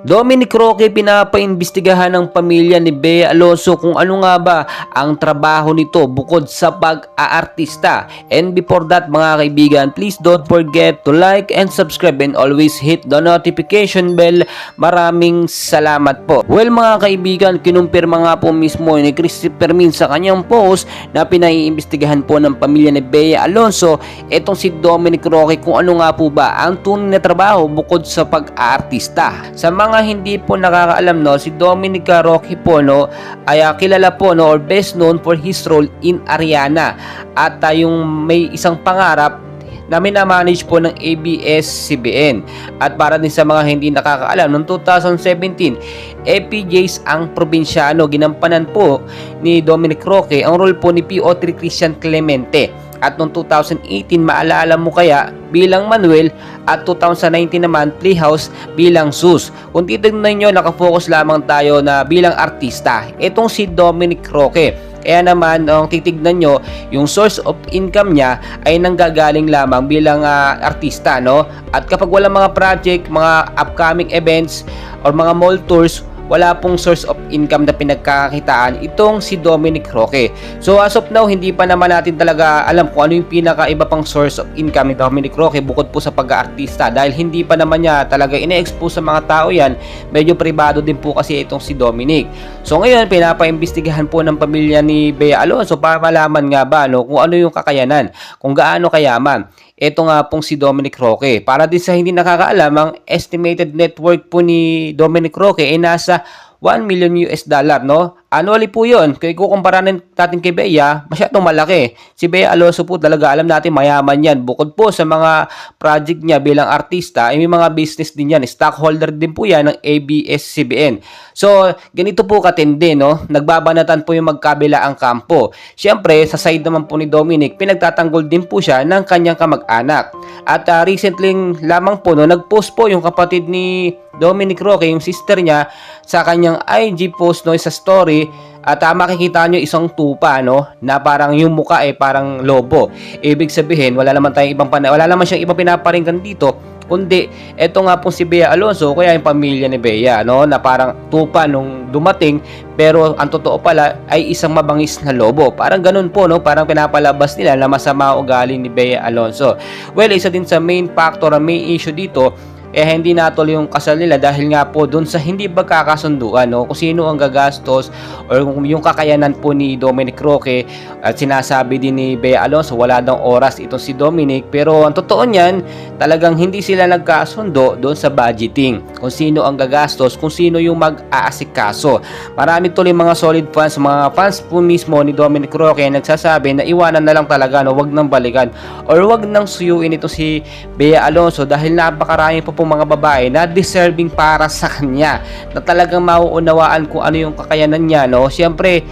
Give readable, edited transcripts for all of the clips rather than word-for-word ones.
Dominic Roque pinapaimbestigahan ng pamilya ni Bea Alonso kung ano nga ba ang trabaho nito bukod sa pag-aartista. And before that mga kaibigan, please don't forget to like and subscribe and always hit the notification bell. Maraming salamat po. Well mga kaibigan, kinumpirma nga po mismo ni Christopher Min sa kanyang post na pinaiimbestigahan po ng pamilya ni Bea Alonso itong si Dominic Roque kung ano nga po ba ang tunay na trabaho bukod sa pag-aartista. Sa mga hindi po nakakaalam, no, si Dominic Roque po, no, ay kilala po, no, or best known for his role in Ariana at yung may isang pangarap na minamanage po ng ABS-CBN. At para din sa mga hindi nakakaalam, noong 2017, FPJs ang probinsyano, ginampanan po ni Dominic Roque ang role po ni PO3 Christian Clemente. At noong 2018, maalala mo kaya bilang Manuel at 2019 naman Playhouse bilang Sus. Kung titignan nyo, nakafocus lamang tayo na bilang artista. Itong si Dominic Roque. Kaya naman, ang titignan nyo, yung source of income niya ay nanggagaling lamang bilang artista, no? At kapag walang mga project, mga upcoming events, or mga mall tours, wala pong source of income na pinagkakakitaan itong si Dominic Roque. So as of now, hindi pa naman natin talaga alam kung ano yung pinakaiba pang source of income ni Dominic Roque bukod po sa pag-aartista, dahil hindi pa naman niya talaga ine-expose sa mga tao yan. Medyo pribado din po kasi itong si Dominic. So ngayon, pinapaimbestigahan po ng pamilya ni Bea Alonso para malaman nga ba, no, kung ano yung kakayanan, kung gaano kayaman ito nga pong si Dominic Roque. Para din sa hindi nakakaalam, ang estimated net worth po ni Dominic Roque ay nasa 1 million US dollar, no? Annually po yun. Kung ikukumpara natin kay Bea, masyadong malaki. Si Bea Alonso po talaga, alam natin, mayaman yan. Bukod po sa mga project niya bilang artista, ay may mga business din yan. Stockholder din po yan ng ABS-CBN. So, ganito po katindi, no? Nagbabanatan po yung magkabila ang kampo. Siyempre, sa side naman po ni Dominic, pinagtatanggol din po siya ng kanyang kamag-anak. At recently lamang po, no, nag-post po yung kapatid ni Dominic Roque, yung sister niya, sa kanyang IG post, no, sa story. At makikita nyo isang tupa, no, na parang yung muka ay parang lobo. Ibig sabihin, wala naman siyang ibang pinaparinggan dito, kundi eto nga pong si Bea Alonso, kaya yung pamilya ni Bea, no, na parang tupa nung dumating, pero ang totoo pala ay isang mabangis na lobo. Parang ganun po, no, parang pinapalabas nila na masama ugali ni Bea Alonso. Well, isa din sa main factor, ang main issue dito, hindi natuloy yung kasal nila dahil nga po doon sa hindi pagkakasunduan, no? Kung sino ang gagastos or yung kakayanan po ni Dominic Roque. At sinasabi din ni Bea Alonso wala daw oras itong si Dominic, pero ang totoo niyan, talagang hindi sila nagkasundo doon sa budgeting, kung sino ang gagastos, kung sino yung mag-aasikaso. Marami tuloy mga solid fans, mga fans po mismo ni Dominic Roque nagsasabi na iwanan na lang talaga, no? Wag nang balikan or wag nang suyuin ito si Bea Alonso dahil napakarami po mga babae na deserving para sa kanya, na talagang mauunawaan kung ano yung kakayanan niya, no? Siyempre,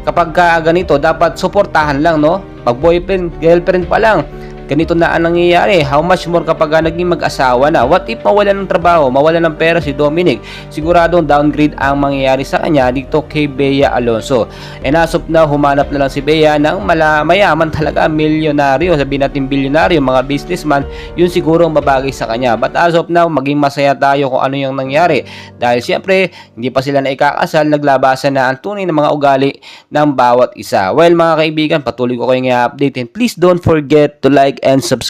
kapag ganito, dapat suportahan lang, no? Pag boyfriend, girlfriend pa lang, ganito na ang nangyayari. How much more kapag naging mag-asawa na? What if mawalan ng trabaho, mawalan ng pera si Dominic? Siguradong downgrade ang mangyayari sa kanya dito kay Bea Alonso. And as of now, humanap na lang si Bea ng mayaman talaga, milyonaryo, sabihin natin bilyonaryo, mga businessman, yun siguro ang babagay sa kanya. But as of now, maging masaya tayo kung ano yung nangyari. Dahil siyempre, hindi pa sila naikakasal, naglabasan na ang tunay na mga ugali ng bawat isa. Well mga kaibigan, patuloy ko kayong i-update, and please don't forget to like and subscribe.